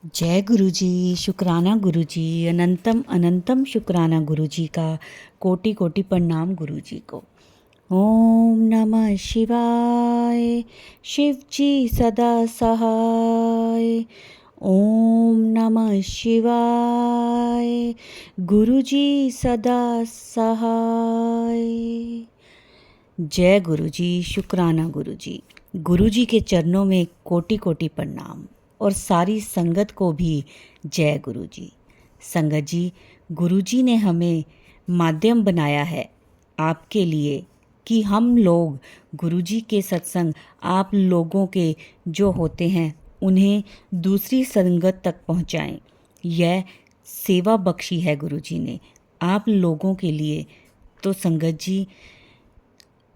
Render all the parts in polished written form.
जय गुरु जी। शुक्राना गुरु जी। अनंतम अनंतम शुक्राना गुरु जी का। कोटि कोटि प्रणाम गुरु जी को। ओम नमः शिवाय। शिव जी सदा सहाय। ओम नमः शिवाय। गुरु जी सदा सहाय। जय गुरु जी। शुक्राना गुरु जी। गुरु जी के चरणों में कोटि कोटि प्रणाम और सारी संगत को भी जय गुरु जी। संगत जी, गुरु जी ने हमें माध्यम बनाया है आपके लिए कि हम लोग गुरु जी के सत्संग आप लोगों के जो होते हैं उन्हें दूसरी संगत तक पहुंचाएं। यह सेवा बख्शी है गुरु जी ने आप लोगों के लिए। तो संगत जी,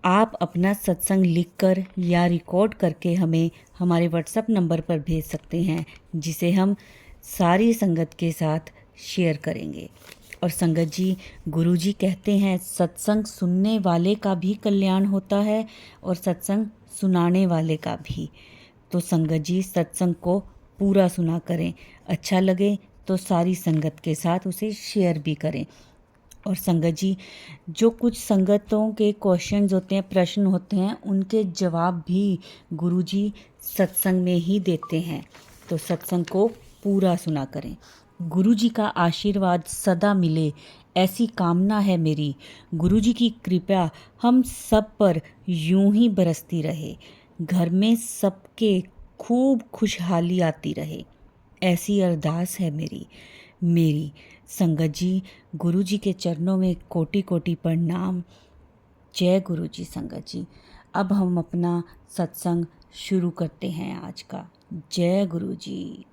आप अपना सत्संग लिखकर या रिकॉर्ड करके हमें हमारे व्हाट्सएप नंबर पर भेज सकते हैं, जिसे हम सारी संगत के साथ शेयर करेंगे। और संगत जी, गुरु जी कहते हैं सत्संग सुनने वाले का भी कल्याण होता है और सत्संग सुनाने वाले का भी। तो संगत जी, सत्संग को पूरा सुना करें। अच्छा लगे तो सारी संगत के साथ उसे शेयर भी करें। और संगत जी, जो कुछ संगतों के क्वेश्चंस होते हैं, प्रश्न होते हैं, उनके जवाब भी गुरुजी सत्संग में ही देते हैं। तो सत्संग को पूरा सुना करें। गुरुजी का आशीर्वाद सदा मिले ऐसी कामना है मेरी। गुरुजी की कृपा हम सब पर यूं ही बरसती रहे। घर में सबके खूब खुशहाली आती रहे, ऐसी अरदास है मेरी। संगत जी, गुरु जी के चरणों में कोटि कोटि प्रणाम। जय गुरु जी। संगत जी, अब हम अपना सत्संग शुरू करते हैं आज का। जय गुरु जी।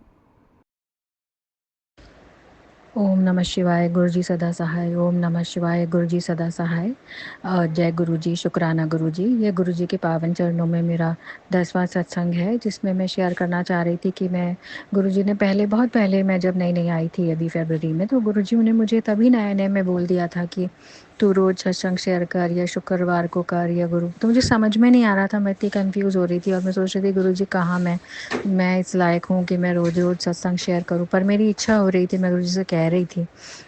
ओम नमः शिवाय। गुरु जी सदा सहाय। ओम नमः शिवाय। गुरु जी सदा सहाय। जय गुरु जी। शुक्राना गुरु जी। ये गुरु जी के पावन चरणों में मेरा 10वां सत्संग है, जिसमें मैं शेयर करना चाह रही थी कि मैं गुरु जी ने बहुत पहले मैं जब नई नई आई थी अभी फरवरी में, तो गुरु जी ने मुझे तभी नए नए में बोल दिया था कि तू रोज़ सत्संग शेयर कर या शुक्रवार को कर या गुरु। तो मुझे समझ में नहीं आ रहा था, मैं इतनी कंफ्यूज हो रही थी और मैं सोच रही थी गुरु जी कहाँ मैं इस लायक हूँ कि मैं रोज़ रोज़ सत्संग शेयर करूँ, पर मेरी इच्छा हो रही थी, मैं गुरु जी से कह रही थी।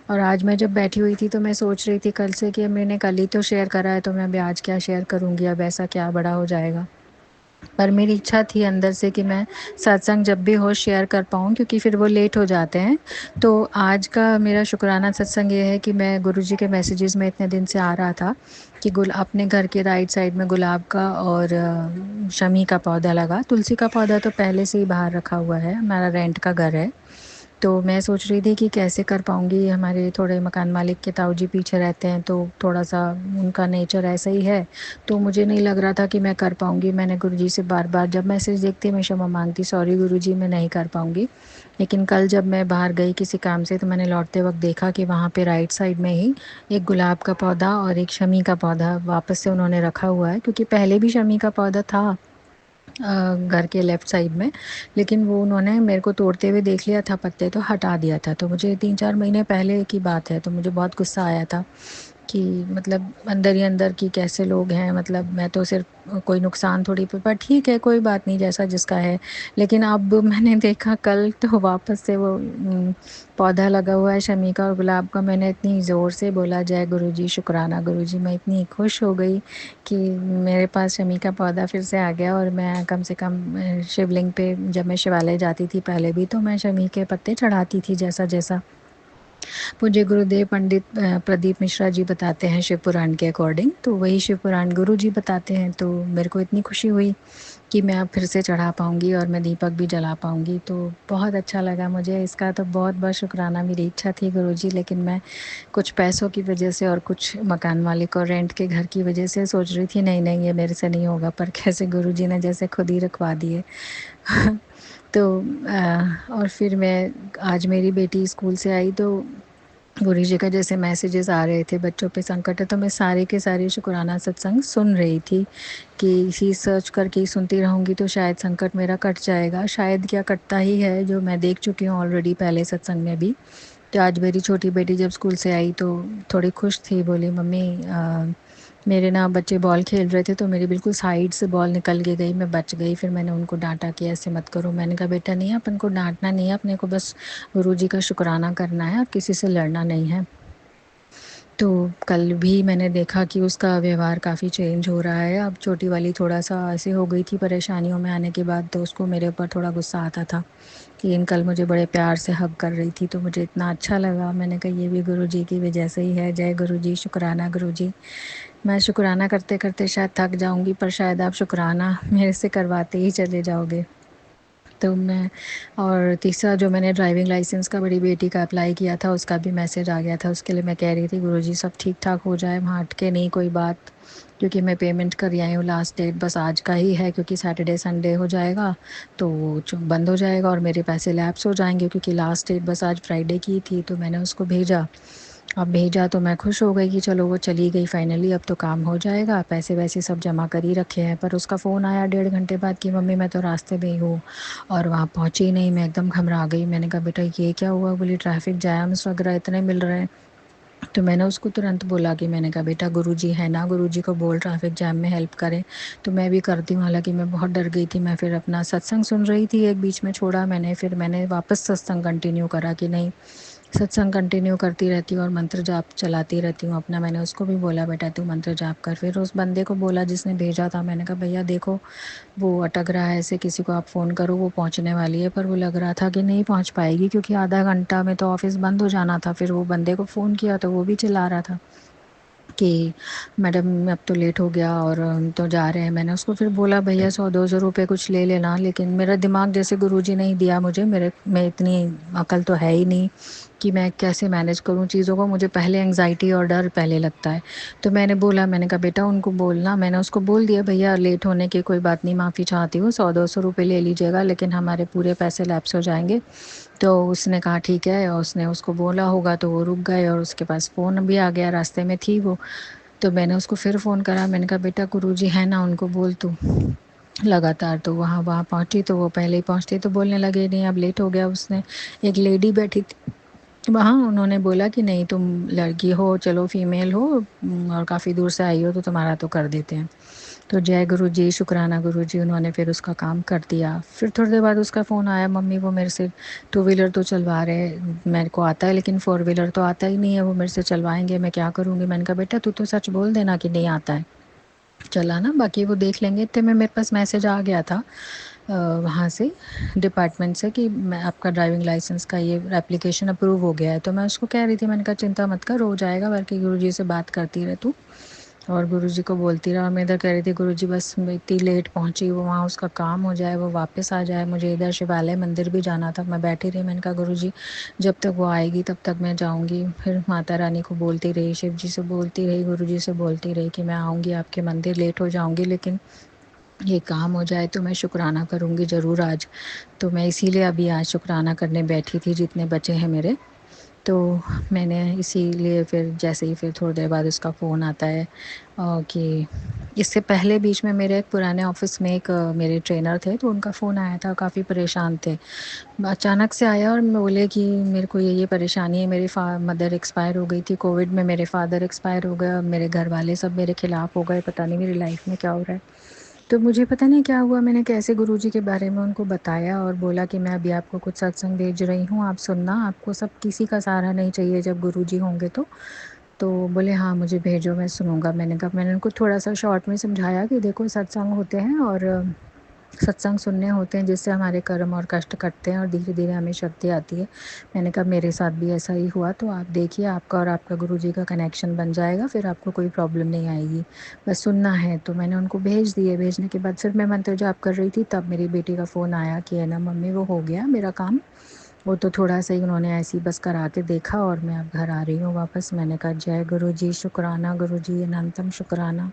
और आज मैं जब बैठी हुई थी तो मैं सोच रही थी कल से कि मैंने कल ही तो शेयर करा है, तो मैं अभी आज क्या शेयर करूँगी, अब ऐसा क्या बड़ा हो जाएगा। पर मेरी इच्छा थी अंदर से कि मैं सत्संग जब भी हो शेयर कर पाऊँ, क्योंकि फिर वो लेट हो जाते हैं। तो आज का मेरा शुक्राना सत्संग ये है कि मैं गुरुजी के मैसेजेस में इतने दिन से आ रहा था कि अपने घर के राइट साइड में गुलाब का और शमी का पौधा लगा। तुलसी का पौधा तो पहले से ही बाहर रखा हुआ है, हमारा रेंट का घर है। तो मैं सोच रही थी कि कैसे कर पाऊँगी। हमारे थोड़े मकान मालिक के ताऊ जी पीछे रहते हैं, तो थोड़ा-सा उनका नेचर ऐसा ही है, तो मुझे नहीं लग रहा था कि मैं कर पाऊँगी। मैंने गुरुजी से बार-बार जब मैसेज देखती मैं क्षमा माँगती, सॉरी गुरुजी मैं नहीं कर पाऊँगी। लेकिन कल जब मैं बाहर गई किसी काम से, तो मैंने लौटते वक़्त देखा कि वहाँ पे राइट साइड में ही एक गुलाब का पौधा और एक शमी का पौधा वापस से उन्होंने रखा हुआ है, क्योंकि पहले भी शमी का पौधा था घर के लेफ़्ट साइड में, लेकिन वो उन्होंने मेरे को तोड़ते हुए देख लिया था पत्ते, तो हटा दिया था। तो मुझे 3-4 महीने पहले की बात है, तो मुझे बहुत गुस्सा आया था कि मतलब अंदर ही अंदर कि कैसे लोग हैं, मतलब मैं तो सिर्फ कोई नुकसान थोड़ी, पर ठीक है कोई बात नहीं, जैसा जिसका है। लेकिन अब मैंने देखा कल तो वापस से वो पौधा लगा हुआ है शमी का और गुलाब का। मैंने इतनी ज़ोर से बोला जय गुरुजी, शुक्राना गुरुजी। मैं इतनी खुश हो गई कि मेरे पास शमी का पौधा फिर से आ गया। और मैं कम से कम शिवलिंग पे जब मैं शिवालय जाती थी पहले भी, तो मैं शमी के पत्ते चढ़ाती थी जैसा जैसा पूज्य गुरुदेव पंडित प्रदीप मिश्रा जी बताते हैं शिव पुराण के अकॉर्डिंग, तो वही शिव पुराण गुरु जी बताते हैं। तो मेरे को इतनी खुशी हुई कि मैं अब फिर से चढ़ा पाऊँगी और मैं दीपक भी जला पाऊँगी, तो बहुत अच्छा लगा मुझे। इसका तो बहुत-बहुत शुक्राना। मेरी इच्छा थी गुरुजी, लेकिन मैं कुछ पैसों की वजह से और कुछ मकान मालिक और रेंट के घर की वजह से सोच रही थी नहीं, नहीं ये मेरे से नहीं होगा, पर कैसे गुरुजी ने जैसे खुद ही रखवा दिए। तो और फिर मैं आज मेरी बेटी स्कूल से आई तो गुरुजी का जैसे मैसेजेस आ रहे थे बच्चों पे संकट है, तो मैं सारे के सारे शुक्राना सत्संग सुन रही थी कि इसी सर्च करके ही सुनती रहूँगी तो शायद संकट मेरा कट जाएगा। शायद क्या कटता ही है, जो मैं देख चुकी हूँ ऑलरेडी पहले सत्संग में भी। तो आज मेरी छोटी बेटी जब स्कूल से आई तो थोड़ी खुश थी, बोली मम्मी मेरे ना बच्चे बॉल खेल रहे थे तो मेरी बिल्कुल साइड से बॉल निकल के गई, मैं बच गई। फिर मैंने उनको डांटा कि ऐसे मत करो। मैंने कहा बेटा नहीं, अपन को डांटना नहीं है, अपने को बस गुरुजी का शुक्राना करना है और किसी से लड़ना नहीं है। तो कल भी मैंने देखा कि उसका व्यवहार काफ़ी चेंज हो रहा है। अब छोटी वाली थोड़ा-सा ऐसे हो गई थी परेशानियों में आने के बाद, तो उसको मेरे ऊपर थोड़ा गुस्सा आता था। लेकिन कल मुझे बड़े प्यार से हग कर रही थी तो मुझे इतना अच्छा लगा। मैंने कहा ये भी गुरुजी की वजह से ही है। जय गुरुजी, शुक्राना गुरुजी। मैं शुक्राना करते-करते शायद थक जाऊँगी, पर शायद आप शुक्राना मेरे से करवाते ही चले जाओगे। तो मैं और तीसरा जो मैंने ड्राइविंग लाइसेंस का बड़ी बेटी का अप्लाई किया था, उसका भी मैसेज आ गया था। उसके लिए मैं कह रही थी गुरुजी सब ठीक-ठाक हो जाए, वहाँ अटके नहीं कोई बात, क्योंकि मैं पेमेंट कर आई हूँ। लास्ट डेट बस आज का ही है, क्योंकि सैटरडे संडे हो जाएगा तो वो बंद हो जाएगा और मेरे पैसे लैप्स हो जाएंगे, क्योंकि लास्ट डेट बस आज फ्राइडे की थी। तो मैंने उसको भेजा। अब भेजा तो मैं खुश हो गई कि चलो वो चली गई फाइनली, अब तो काम हो जाएगा, पैसे वैसे सब जमा कर ही रखे हैं। पर उसका फ़ोन आया 1.5 घंटे बाद कि मम्मी मैं तो रास्ते में ही हूँ और वहाँ पहुँची ही नहीं। मैं एकदम घबरा गई। मैंने कहा बेटा ये क्या हुआ? बोली ट्रैफिक जैम्स वगैरह इतने मिल रहे हैं। तो मैंने उसको तुरंत बोला कि मैंने कहा बेटा गुरुजी है ना, गुरुजी को बोल ट्रैफिक जैम में हेल्प करें। तो मैं भी करती हूँ, हालांकि मैं बहुत डर गई थी। मैं फिर अपना सत्संग सुन रही थी, एक बीच में छोड़ा मैंने, फिर मैंने वापस सत्संग कंटिन्यू करा कि नहीं, सत्संग कंटिन्यू करती रहती हूँ और मंत्र जाप चलाती रहती हूँ अपना। मैंने उसको भी बोला बेटा तू मंत्र जाप कर। फिर उस बंदे को बोला जिसने भेजा था, मैंने कहा भैया देखो वो अटक रहा है, ऐसे किसी को आप फ़ोन करो, वो पहुँचने वाली है। पर वो लग रहा था कि नहीं पहुँच पाएगी, क्योंकि आधा घंटा में तो ऑफिस बंद हो जाना था। फिर वो बंदे को फ़ोन किया तो वो भी चिल्ला रहा था कि मैडम अब तो लेट हो गया और हम तो जा रहे हैं। मैंने उसको फिर बोला भैया 100-200 रुपये कुछ ले लेना, लेकिन मेरा दिमाग जैसे गुरुजी ने ही दिया मुझे, मेरे में इतनी अकल तो है ही नहीं कि मैं कैसे मैनेज करूँ चीज़ों को। मुझे पहले एंग्जाइटी और डर पहले लगता है। तो मैंने बोला, मैंने कहा बेटा उनको बोलना, मैंने उसको बोल दिया भैया लेट होने की कोई बात नहीं, माफ़ी चाहती हूँ, 100-200 रुपये ले लीजिएगा, लेकिन हमारे पूरे पैसे लैप्स हो जाएंगे। तो उसने कहा ठीक है, और उसने उसको बोला होगा तो वो रुक गए और उसके पास फ़ोन भी आ गया, रास्ते में थी वो। तो मैंने उसको फिर फ़ोन करा, मैंने कहा बेटा गुरुजी है ना, उनको बोल तू लगातार। तो वहाँ वहाँ पहुँची तो वो पहले ही पहुँचती तो बोलने लगे नहीं अब लेट हो गया। उसने एक लेडी बैठी थी वहाँ, उन्होंने बोला कि नहीं तुम लड़की हो, चलो फीमेल हो और काफ़ी दूर से आई हो तो तुम्हारा तो कर देते हैं। तो जय गुरुजी, शुक्राना गुरुजी, उन्होंने फिर उसका काम कर दिया। फिर थोड़ी देर बाद उसका फ़ोन आया, मम्मी वो मेरे से टू व्हीलर तो चलवा रहे हैं, मेरे को आता है लेकिन फोर व्हीलर तो आता ही नहीं है, वो मेरे से चलवाएंगे, मैं क्या करूँगी? मैंने कहा बेटा तू तो सच बोल देना कि नहीं आता है चलाना, बाकी वो देख लेंगे। इतने में मेरे पास मैसेज आ गया था वहाँ से डिपार्टमेंट से कि मैं आपका ड्राइविंग लाइसेंस का ये एप्लीकेशन अप्रूव हो गया है। तो मैं उसको कह रही थी, मैंने कहा चिंता मत कर, हो जाएगा, बल्कि गुरुजी से बात करती रह तू और गुरुजी को बोलती रहा। मैं इधर कह रही थी गुरुजी बस मैं इतनी लेट पहुँची, वो वहाँ उसका काम हो जाए, वो वापस आ जाए, मुझे इधर शिवालय मंदिर भी जाना था। मैं बैठी रही, मैंने कहा गुरुजी जब तक वो आएगी तब तक मैं जाऊँगी। फिर माता रानी को बोलती रही, शिव जी से बोलती रही, गुरुजी से बोलती रही कि मैं आऊँगी आपके मंदिर, लेट हो जाऊँगी लेकिन ये काम हो जाए तो मैं शुक्राना करूँगी ज़रूर आज। तो मैं इसीलिए अभी आज शुक्राना करने बैठी थी जितने बचे हैं मेरे। तो मैंने इसीलिए फिर जैसे ही फिर थोड़ी देर बाद उसका फ़ोन आता है कि इससे पहले बीच में मेरे एक पुराने ऑफिस में एक मेरे ट्रेनर थे, तो उनका फ़ोन आया था, काफ़ी परेशान थे। अचानक से आया और बोले कि मेरे को ये परेशानी है, मेरी मदर एक्सपायर हो गई थी कोविड में, मेरे फादर एक्सपायर हो गए, मेरे घर वाले सब मेरे खिलाफ़ हो गए, पता नहीं मेरी लाइफ में क्या हो रहा है। तो मुझे पता नहीं क्या हुआ, मैंने कैसे गुरुजी के बारे में उनको बताया और बोला कि मैं अभी आपको कुछ सत्संग भेज रही हूँ, आप सुनना, आपको सब किसी का सहारा नहीं चाहिए जब गुरुजी होंगे तो। तो बोले हाँ मुझे भेजो मैं सुनूँगा। मैंने कहा, मैंने उनको थोड़ा-सा शॉर्ट में समझाया कि देखो सत्संग होते हैं और सत्संग सुनने होते हैं जिससे हमारे कर्म और कष्ट कटते हैं और धीरे-धीरे हमें शक्ति आती है। मैंने कहा मेरे साथ भी ऐसा ही हुआ, तो आप देखिए आपका और आपका गुरुजी का कनेक्शन बन जाएगा, फिर आपको कोई प्रॉब्लम नहीं आएगी, बस सुनना है। तो मैंने उनको भेज दिए, भेजने के बाद फिर मैं मंत्र जाप कर रही थी, तब मेरी बेटी का फ़ोन आया कि है ना मम्मी वो हो गया मेरा काम। वो तो थोड़ा-सा ही उन्होंने ऐसे ही बस करा के देखा और मैं अब घर आ रही हूँ वापस। मैंने कहा जय गुरुजी, शुक्राना गुरुजी, अनंतम शुक्राना।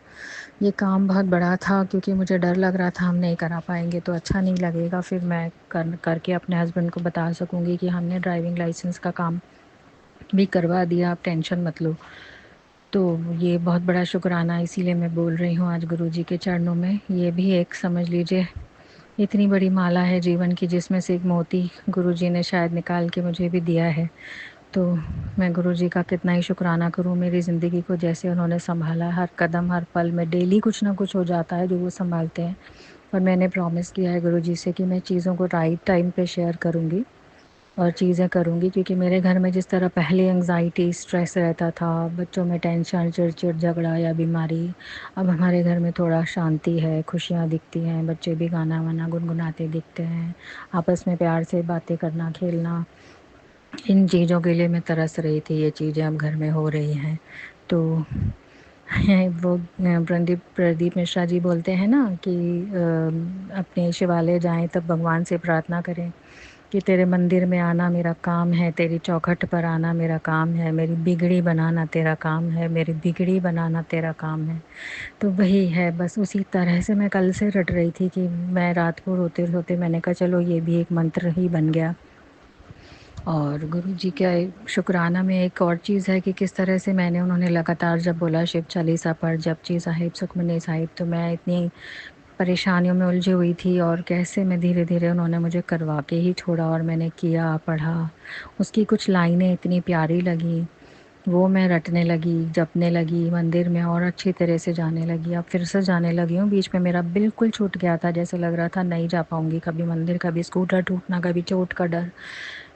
ये काम बहुत बड़ा था क्योंकि मुझे डर लग रहा था हम नहीं करा पाएँगे तो अच्छा नहीं लगेगा, फिर मैं करके अपने हस्बैंड को बता सकूँगी कि हमने ड्राइविंग लाइसेंस का काम भी करवा दिया, आप टेंशन मत लो। तो ये बहुत बड़ा शुक्राना इसीलिए मैं बोल रही हूँ आज गुरुजी के चरणों में। ये भी एक समझ लीजिए इतनी बड़ी माला है जीवन की, जिसमें से एक मोती गुरुजी ने शायद निकाल के मुझे भी दिया है। तो मैं गुरुजी का कितना ही शुक्राना करूँ, मेरी ज़िंदगी को जैसे उन्होंने सँभाला, हर कदम हर पल में डेली कुछ ना कुछ हो जाता है जो वो सँभालते हैं। और मैंने प्रॉमिस किया है गुरुजी से कि मैं चीज़ों को राइट टाइम पे शेयर करूँगी और चीज़ें करूँगी, क्योंकि मेरे घर में जिस तरह पहले एंग्जाइटी स्ट्रेस रहता था, बच्चों में टेंशन, चिड़चिड़, झगड़ा या बीमारी, अब हमारे घर में थोड़ा शांति है, खुशियाँ दिखती हैं, बच्चे भी गाना वाना गुनगुनाते दिखते हैं, आपस में प्यार से बातें करना, खेलना, इन चीज़ों के लिए मैं तरस रही थी। ये चीज़ें अब घर में हो रही हैं। तो वो प्रदीप प्रदीप मिश्रा जी बोलते हैं ना कि अपने शिवालय जाएं तब भगवान से प्रार्थना करें कि तेरे मंदिर में आना मेरा काम है, तेरी चौखट पर आना मेरा काम है, मेरी बिगड़ी बनाना तेरा काम है, मेरी बिगड़ी बनाना तेरा काम है। तो वही है, बस उसी तरह से मैं कल से रट रही थी कि मैं रात को रोते रोते मैंने कहा चलो ये भी एक मंत्र ही बन गया। और गुरुजी का शुक्राना में एक और चीज़ है कि किस तरह से मैंने उन्होंने लगातार जब बोला शिव चालीसा पढ़, जपजी साहिब, सुखमनी साहिब, तो मैं इतनी परेशानियों में उलझी हुई थी और कैसे मैं धीरे-धीरे उन्होंने मुझे करवा के ही छोड़ा और मैंने किया, पढ़ा। उसकी कुछ लाइनें इतनी प्यारी लगीं, वो मैं रटने लगी, जपने लगी, मंदिर में और अच्छी तरह से जाने लगी। अब फिर से जाने लगी हूँ, बीच में मेरा बिल्कुल छूट गया था, जैसे लग रहा था नहीं जा पाऊँगी कभी मंदिर, कभी स्कूटर टूटना, कभी चोट का डर,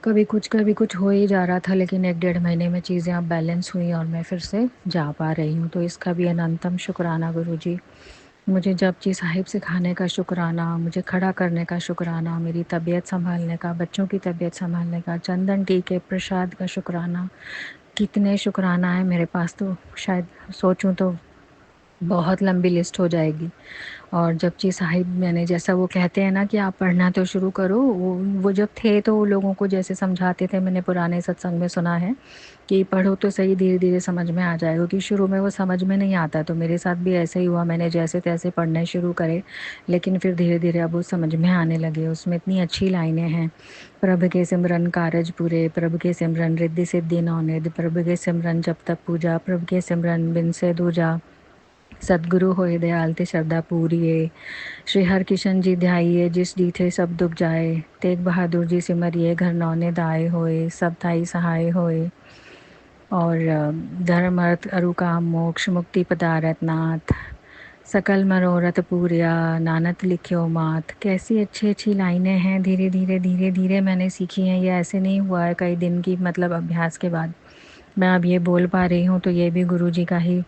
कभी कुछ हो ही जा रहा था। लेकिन 1 डेढ़ महीने में चीज़ें अब बैलेंस हुई और मैं फिर से जा पा रही हूँ। तो इसका भी अनंतम शुक्राना गुरुजी। मुझे जपजी साहिब सिखाने का शुक्राना, मुझे खड़ा करने का शुक्राना, मेरी तबीयत सँभालने का, बच्चों की तबीयत सँभालने का, चंदन टीके, प्रसाद का शुक्राना। कितने शुक्राना है मेरे पास, तो शायद सोचूं तो बहुत लंबी लिस्ट हो जाएगी। और जपजी साहिब मैंने जैसा वो कहते हैं ना कि आप पढ़ना तो शुरू करो, वो जब थे तो वो लोगों को जैसे समझाते थे, मैंने पुराने सत्संग में सुना है कि पढ़ो तो सही, धीरे धीरे समझ में आ जाएगा, क्योंकि शुरू में वो समझ में नहीं आता। तो मेरे साथ भी ऐसा ही हुआ, मैंने जैसे तैसे पढ़ने शुरू करे, लेकिन फिर धीरे धीरे अब वो समझ में आने लगे। उसमें इतनी अच्छी लाइनें हैं, प्रभु के सिमरन कारज पूरे, प्रभु के सिमरन रिद्धि सिद्धि नौनिध, प्रभु के सिमरन जब तक पूजा, प्रभु के सिमरन बिन से दूजा, सतगुरु होए दयाल ते श्रद्धा पूरिए, श्री हरकिशन जी ध्याइए जिस डीठे सब दुख जाए, तेग बहादुर जी सिमरिए घर नौने दाए होए, सब थाई सहाय होए। और धर्म अर्थ अरु काम मोक्ष मुक्ति पदारथ नाथ, सकल मनोरथ पूरिया, नानक लिख्यो मात। कैसी अच्छी अच्छी लाइनें हैं, धीरे धीरे धीरे धीरे मैंने सीखी हैं। ये ऐसे नहीं हुआ है कई दिन की मतलब अभ्यास के बाद मैं अब ये बोल पा रही हूँ। तो ये भी गुरुजी का ही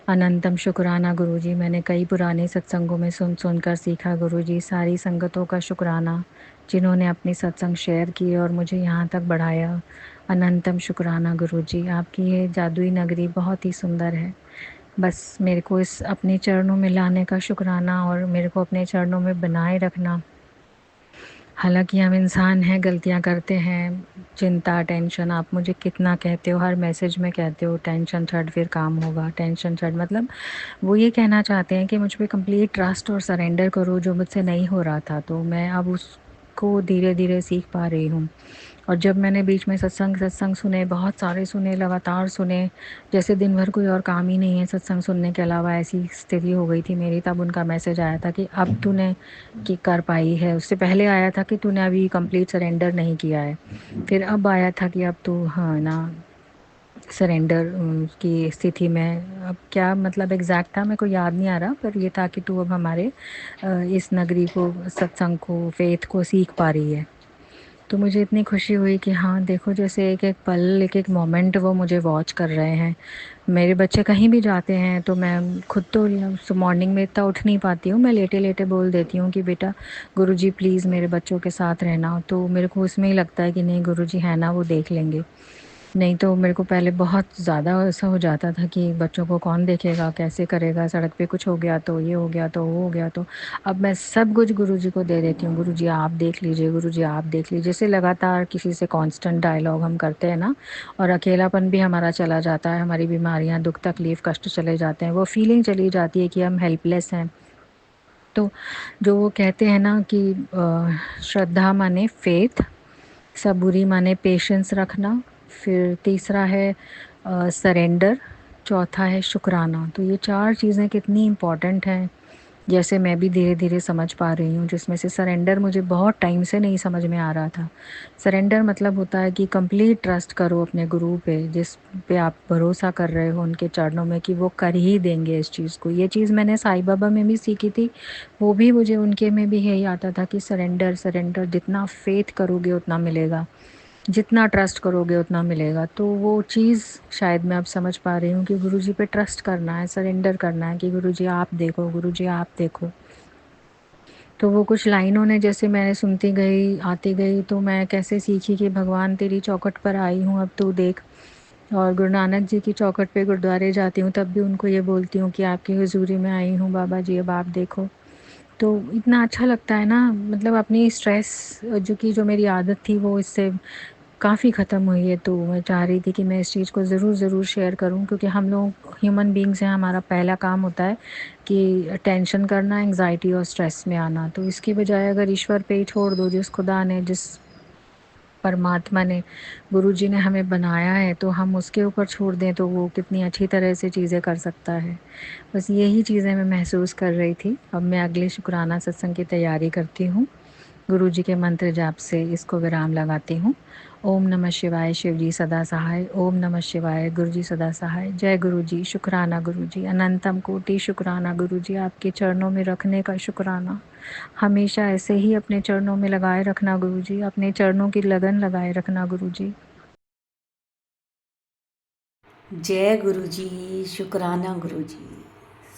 अनंतम शुक्राना गुरुजी। मैंने कई पुराने सत्संगों में सुन सुन कर सीखा गुरुजी। सारी संगतों का शुक्राना जिन्होंने अपनी सत्संग शेयर किए और मुझे यहाँ तक बढ़ाया। अनंतम शुक्राना गुरुजी। आपकी ये जादुई नगरी बहुत ही सुंदर है। बस मेरे को इस अपने चरणों में लाने का शुक्राना और मेरे को अपने चरणों में बनाए रखना। हालांकि हम इंसान हैं, गलतियां करते हैं, चिंता, टेंशन, आप मुझे कितना कहते हो, हर मैसेज में कहते हो टेंशन छੱਡ फिर काम होगा, टेंशन छੱड, मतलब वो ये कहना चाहते हैं कि मुझ पे कंप्लीट ट्रस्ट और सरेंडर करो, जो मुझसे नहीं हो रहा था। तो मैं अब उसको धीरे धीरे सीख पा रही हूँ। और जब मैंने बीच में सत्संग सत्संग सुने, बहुत सारे सुने, लगातार सुने, जैसे दिन भर कोई और काम ही नहीं है सत्संग सुनने के अलावा, ऐसी स्थिति हो गई थी मेरी। तब उनका मैसेज आया था कि अब तूने की कर पाई है। उससे पहले आया था कि तूने अभी कंप्लीट सरेंडर नहीं किया है। फिर अब आया था कि अब तू हाँ ना सरेंडर की स्थिति में, अब क्या मतलब एग्जैक्ट था मेरे को याद नहीं आ रहा, पर ये था कि तू अब हमारे इस नगरी को, सत्संग को, फेथ को सीख पा रही है। तो मुझे इतनी खुशी हुई कि हाँ देखो, जैसे एक एक पल, एक एक मोमेंट वो मुझे वॉच कर रहे हैं। मेरे बच्चे कहीं भी जाते हैं तो मैं खुद तो मॉर्निंग में इतना उठ नहीं पाती हूँ, मैं लेटे लेटे बोल देती हूँ कि बेटा गुरुजी प्लीज़ मेरे बच्चों के साथ रहना। तो मेरे को उसमें ही लगता है कि नहीं गुरुजी है ना, वो देख लेंगे। नहीं तो मेरे को पहले बहुत ज़्यादा ऐसा हो जाता था कि बच्चों को कौन देखेगा, कैसे करेगा, सड़क पे कुछ हो गया तो, ये हो गया तो, वो हो गया तो। अब मैं सब कुछ गुरुजी को दे देती हूँ, गुरुजी आप देख लीजिए, गुरुजी आप देख लीजिए। जैसे लगातार किसी से कांस्टेंट डायलॉग हम करते हैं ना, और अकेलापन भी हमारा चला जाता है, हमारी बीमारियाँ, दुख तकलीफ़ कष्ट चले जाते हैं, वो फीलिंग चली जाती है कि हम हेल्पलेस हैं। तो जो वो कहते हैं ना कि श्रद्धा माने फेथ, सबूरी माने पेशेंस रखना, फिर तीसरा है सरेंडर, चौथा है शुक्राना। तो ये चार चीज़ें कितनी इम्पॉर्टेंट हैं जैसे मैं भी धीरे-धीरे समझ पा रही हूँ, जिसमें से सरेंडर मुझे बहुत टाइम से नहीं समझ में आ रहा था। सरेंडर मतलब होता है कि कंप्लीट ट्रस्ट करो अपने गुरु पे, जिस पे आप भरोसा कर रहे हो उनके चरणों में कि वो कर ही देंगे इस चीज़ को। ये चीज़ मैंने साईं बाबा में भी सीखी थी, वो भी मुझे उनके में भी यही आता था कि सरेंडर, सरेंडर, जितना फ़ेथ करोगे उतना मिलेगा, जितना ट्रस्ट करोगे उतना मिलेगा। तो वो चीज़ शायद मैं अब समझ पा रही हूँ कि गुरुजी पे ट्रस्ट करना है, सरेंडर करना है कि गुरुजी आप देखो, गुरुजी आप देखो। तो वो कुछ लाइनों ने जैसे मैंने सुनती गई, आती गई, तो मैं कैसे सीखी कि भगवान तेरी चौखट पर आई हूँ अब तू देख। और गुरु नानक जी की चौखट पे गुरुद्वारे जाती हूँ तब भी उनको ये बोलती हूँ कि आपकी हुज़ूरी में आई हूँ बाबा जी, अब आप देखो। तो इतना अच्छा लगता है ना, मतलब अपनी स्ट्रेस जो मेरी आदत थी वो इससे काफ़ी ख़त्म हुई है। तो मैं चाह रही थी कि मैं इस चीज़ को ज़रूर शेयर करूँ, क्योंकि हम लोग ह्यूमन बीइंग्स हैं, हमारा पहला काम होता है कि टेंशन करना, एंग्ज़ायटी और स्ट्रेस में आना। तो इसकी बजाय अगर ईश्वर पे ही छोड़ दो, जिस खुदा ने, जिस परमात्मा ने, गुरुजी ने हमें बनाया है, तो हम उसके ऊपर छोड़ दें तो वो कितनी अच्छी तरह से चीज़ें कर सकता है। बस यही चीज़ें मैं महसूस कर रही थी। अब मैं अगले शुक्राना सत्संग की तैयारी करती हूँ। गुरुजी के मंत्र जाप से इसको विराम लगाती हूँ। ओम नमः शिवाय, शिव जी सदा सहाय। ओम नमः शिवाय, गुरु जी सदा सहाय। जय गुरु जी, शुक्राना गुरु जी, अनंतम कोटि शुक्राना गुरु जी, आपके चरणों में रखने का शुक्राना। हमेशा ऐसे ही अपने चरणों में लगाए रखना गुरु जी, अपने चरणों की लगन लगाए रखना गुरु जी। जय गुरु जी, शुक्राना गुरु जी।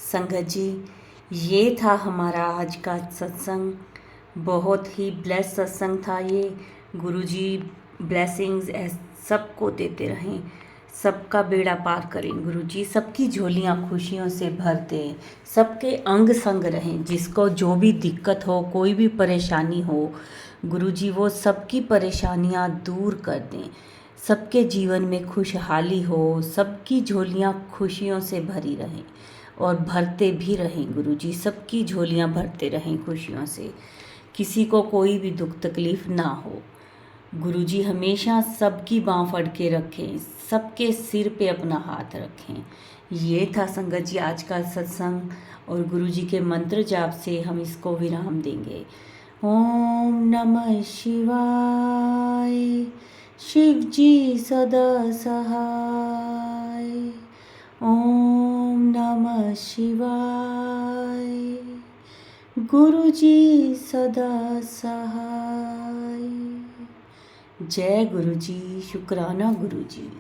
संगत जी, ये था हमारा आज का सत्संग। बहुत ही ब्लेस सत्संग था ये। गुरु जी ब्लेसिंग्स सबको देते रहें, सबका बेड़ा पार करें गुरु जी, सबकी झोलियाँ खुशियों से भर दें, सबके अंग संग रहें। जिसको जो भी दिक्कत हो, कोई भी परेशानी हो, गुरु जी वो सबकी परेशानियाँ दूर कर दें, सबके जीवन में खुशहाली हो, सबकी झोलियाँ खुशियों से भरी रहें और भरते भी रहें गुरु जी, सबकी झोलियाँ भरते रहें खुशियों से, किसी को कोई भी दुख तकलीफ़ ना हो। गुरु जी हमेशा सबकी बाँह फड़ के रखें, सबके सिर पे अपना हाथ रखें। ये था संगत जी आज का सत्संग, और गुरु जी के मंत्र जाप से हम इसको विराम देंगे। ओम नमः शिवाय, शिव जी सदा सहाय। ओम नमः शिवाय, गुरु जी सदा सहाय। जय गुरु जी, शुक्राना गुरु जी।